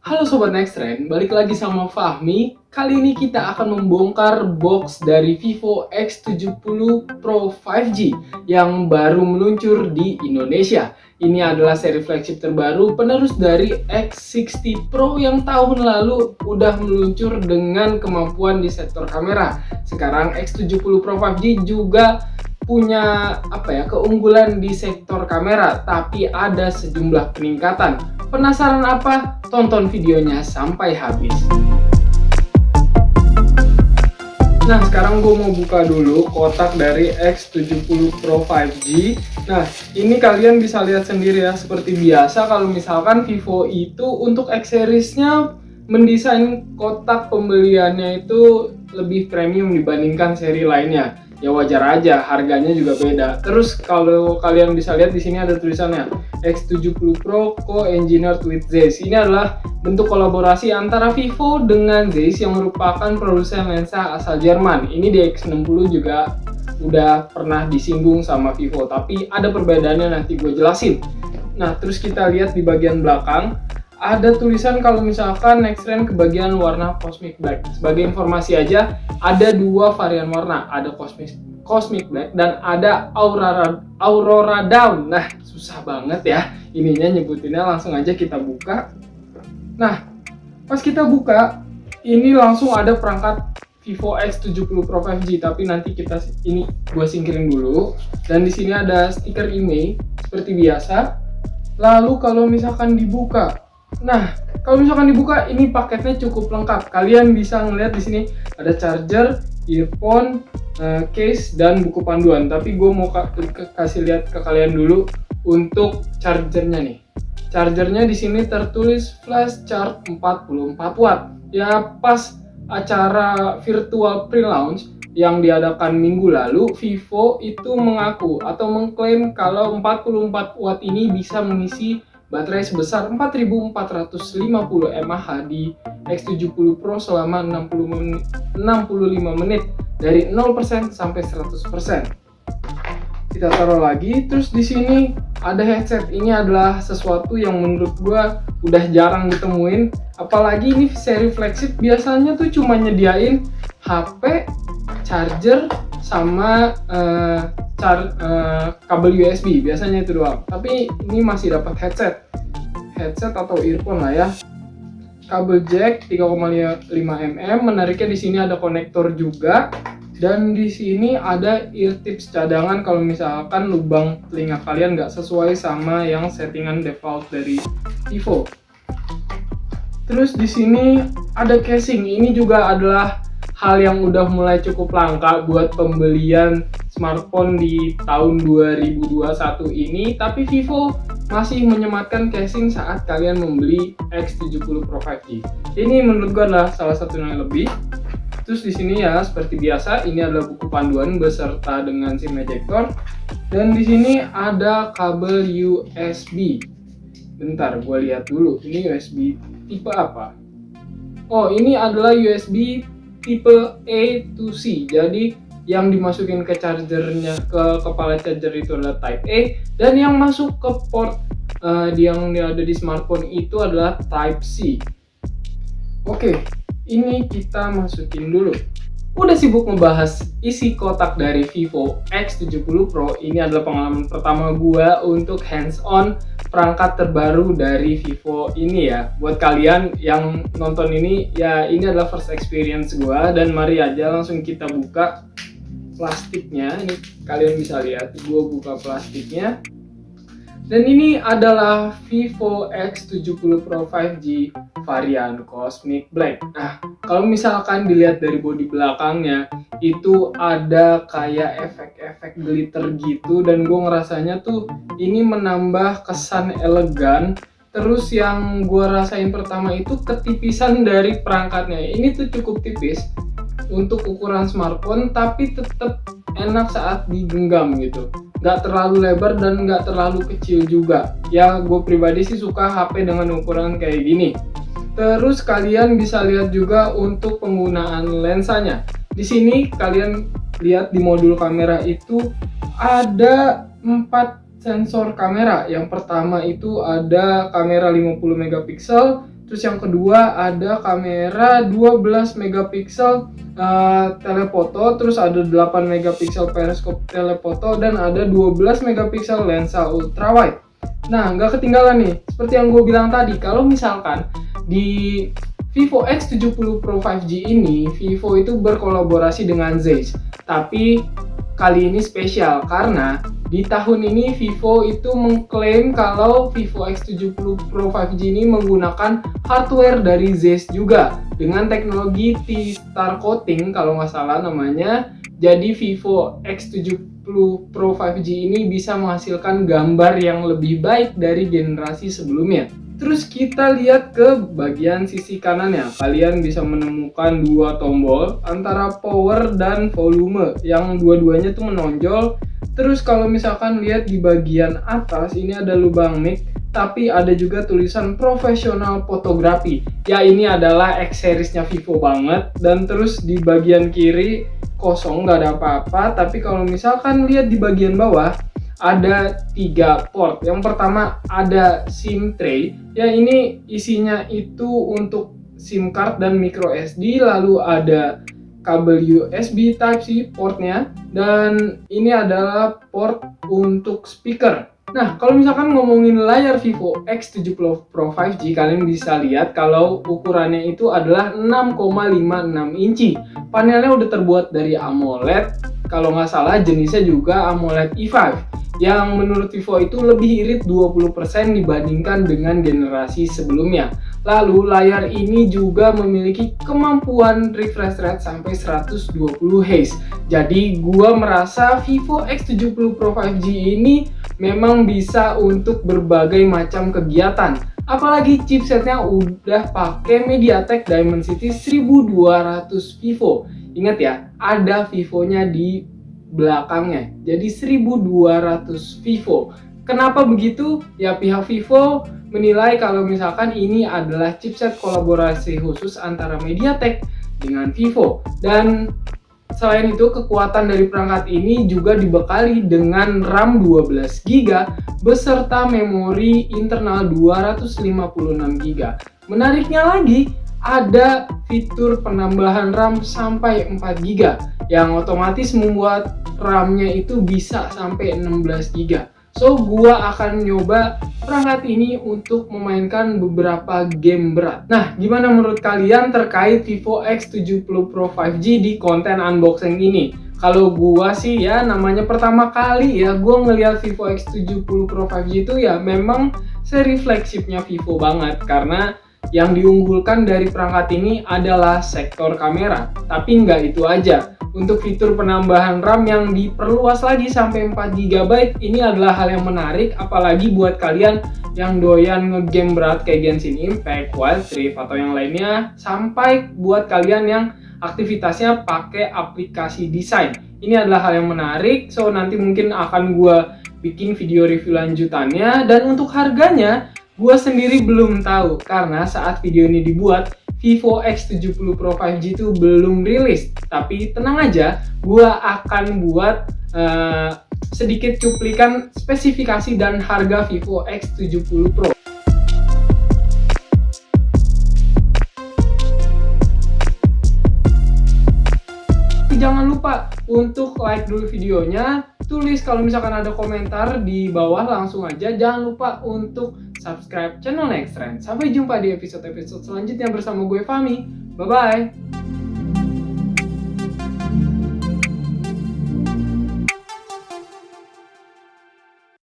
Halo Sobat Nextrend, balik lagi sama Fahmi. Kali ini kita akan membongkar box dari Vivo X70 Pro 5G yang baru meluncur di Indonesia. Ini adalah seri flagship terbaru penerus dari X60 Pro yang tahun lalu udah meluncur dengan kemampuan di sektor kamera. Sekarang X70 Pro 5G juga punya keunggulan di sektor kamera, tapi ada sejumlah peningkatan. Penasaran apa? Tonton videonya sampai habis. Nah, sekarang gue mau buka dulu kotak dari X70 Pro 5G. Nah, ini kalian bisa lihat sendiri ya, seperti biasa kalau misalkan Vivo itu untuk X series-nya mendesain kotak pembeliannya itu lebih premium dibandingkan seri lainnya. Ya wajar aja, harganya juga beda. Terus kalau kalian bisa lihat di sini ada tulisannya X70 Pro Co-Engineered with Zeiss. Ini adalah bentuk kolaborasi antara Vivo dengan Zeiss yang merupakan produsen lensa asal Jerman. Ini di X60 juga udah pernah disinggung sama Vivo, tapi ada perbedaannya, nanti gue jelasin. Nah, terus kita lihat di bagian belakang ada tulisan kalau misalkan Nextrend ke bagian warna Cosmic Black. Sebagai informasi aja, ada dua varian warna, ada Cosmic Black dan ada Aurora Dawn. Nah, susah banget ya ininya nyebutinnya, langsung aja kita buka. Nah, pas kita buka, ini langsung ada perangkat Vivo X70 Pro 5G, tapi nanti ini gue singkirin dulu. Dan di sini ada stiker IMEI seperti biasa. Lalu kalau misalkan dibuka, ini paketnya cukup lengkap. Kalian bisa ngeliat di sini ada charger, earphone, case, dan buku panduan. Tapi gue mau kasih lihat ke kalian dulu untuk chargernya nih. Chargernya di sini tertulis flash charge 44 watt. Ya, pas acara virtual pre-launch yang diadakan minggu lalu, Vivo itu mengaku atau mengklaim kalau 44 watt ini bisa mengisi baterai sebesar 4450 mAh di X70 Pro selama 65 menit dari 0% sampai 100%. Kita taruh lagi. Terus di sini ada headset. Ini adalah sesuatu yang menurut gua udah jarang ditemuin, apalagi ini seri flagship. Biasanya tuh cuma nyediain HP, charger, sama kabel USB, biasanya itu doang. Tapi ini masih dapat headset atau earphone lah ya. Kabel jack 3,5 mm. Menariknya di sini ada konektor juga. Dan di sini ada ear tips cadangan kalau misalkan lubang telinga kalian nggak sesuai sama yang settingan default dari Vivo. Terus di sini ada casing. Ini juga adalah hal yang udah mulai cukup langka buat pembelian smartphone di tahun 2021 ini, tapi Vivo masih menyematkan casing saat kalian membeli X70 Pro 5G. Ini menurut gue adalah salah satu yang lebih. Terus di sini ya seperti biasa, ini adalah buku panduan beserta dengan SIM ejector. Dan di sini ada kabel USB. Bentar, gue lihat dulu. Ini USB tipe apa? Oh, ini adalah USB tipe A to C. Jadi yang dimasukin ke chargernya, ke kepala charger itu adalah Type A, dan yang masuk ke port yang ada di smartphone itu adalah Type C. Oke, ini kita masukin dulu. Udah sibuk ngebahas isi kotak dari Vivo X70 Pro, ini adalah pengalaman pertama gua untuk hands-on perangkat terbaru dari Vivo ini ya. Buat kalian yang nonton ini, ya ini adalah first experience gua, dan mari aja langsung kita buka plastiknya. Ini kalian bisa lihat, gua buka plastiknya. Dan ini adalah Vivo X70 Pro 5G varian Cosmic Black. Nah, kalau misalkan dilihat dari bodi belakangnya, itu ada kayak efek-efek glitter gitu, dan gue ngerasanya tuh ini menambah kesan elegan. Terus yang gue rasain pertama itu ketipisan dari perangkatnya. Ini tuh cukup tipis untuk ukuran smartphone, tapi tetap enak saat digenggam gitu. Nggak terlalu lebar dan nggak terlalu kecil juga. Ya, gue pribadi sih suka HP dengan ukuran kayak gini. Terus kalian bisa lihat juga untuk penggunaan lensanya. Di sini kalian lihat di modul kamera itu ada 4 sensor kamera. Yang pertama itu ada kamera 50 megapiksel, Terus yang kedua ada kamera 12 megapiksel telefoto, terus ada 8 megapiksel periskop telefoto, dan ada 12 megapiksel lensa ultrawide. Nah, nggak ketinggalan nih, seperti yang gue bilang tadi, kalau misalkan di Vivo X70 Pro 5G ini, Vivo itu berkolaborasi dengan Zeiss. Tapi kali ini spesial karena di tahun ini Vivo itu mengklaim kalau Vivo X70 Pro 5G ini menggunakan hardware dari Zeiss juga dengan teknologi T-Star Coating kalau nggak salah namanya. Jadi Vivo X70 Pro 5G ini bisa menghasilkan gambar yang lebih baik dari generasi sebelumnya. Terus kita lihat ke bagian sisi kanannya. Kalian bisa menemukan dua tombol antara power dan volume yang dua-duanya tuh menonjol. Terus kalau misalkan lihat di bagian atas ini ada lubang mic, tapi ada juga tulisan profesional fotografi. Ya, ini adalah X seriesnya Vivo banget. Dan terus di bagian kiri kosong, nggak ada apa-apa. Tapi kalau misalkan lihat di bagian bawah ada 3 port. Yang pertama ada SIM tray. Ya, ini isinya itu untuk SIM card dan micro SD. Lalu ada kabel USB Type-C portnya. Dan ini adalah port untuk speaker. Nah, kalau misalkan ngomongin layar Vivo X70 Pro 5G, kalian bisa lihat kalau ukurannya itu adalah 6,56 inci. Panelnya udah terbuat dari AMOLED. Kalau nggak salah jenisnya juga AMOLED E5. Yang menurut Vivo itu lebih irit 20% dibandingkan dengan generasi sebelumnya. Lalu layar ini juga memiliki kemampuan refresh rate sampai 120 Hz. Jadi gua merasa Vivo X70 Pro 5G ini memang bisa untuk berbagai macam kegiatan. Apalagi chipsetnya udah pakai MediaTek Dimensity 1200 Vivo. Ingat ya, ada Vivonya di belakangnya. Jadi 1200 Vivo. Kenapa begitu? Ya, pihak Vivo menilai kalau misalkan ini adalah chipset kolaborasi khusus antara MediaTek dengan Vivo. Dan selain itu, kekuatan dari perangkat ini juga dibekali dengan RAM 12 GB beserta memori internal 256 GB. Menariknya lagi, ada fitur penambahan RAM sampai 4 GB yang otomatis membuat RAM-nya itu bisa sampai 16 GB. So, gua akan nyoba perangkat ini untuk memainkan beberapa game berat. Nah, gimana menurut kalian terkait Vivo X70 Pro 5G di konten unboxing ini? Kalau gua sih ya, namanya pertama kali ya gua ngeliat Vivo X70 Pro 5G itu ya memang seri flagshipnya Vivo banget, karena yang diunggulkan dari perangkat ini adalah sektor kamera. Tapi nggak itu aja. Untuk fitur penambahan RAM yang diperluas lagi sampai 4 GB, ini adalah hal yang menarik, apalagi buat kalian yang doyan ngegame berat kayak Genshin Impact, Wild Rift, atau yang lainnya, sampai buat kalian yang aktivitasnya pakai aplikasi desain. Ini adalah hal yang menarik, so nanti mungkin akan gue bikin video review lanjutannya. Dan untuk harganya, gue sendiri belum tahu, karena saat video ini dibuat, Vivo X70 Pro 5G itu belum rilis. Tapi tenang aja, gua akan buat sedikit cuplikan spesifikasi dan harga Vivo X70 Pro. Jangan lupa untuk like dulu videonya, tulis kalau misalkan ada komentar di bawah langsung aja. Jangan lupa untuk subscribe channel Next Trend. Sampai jumpa di episode-episode selanjutnya bersama gue Fahmi. Bye-bye!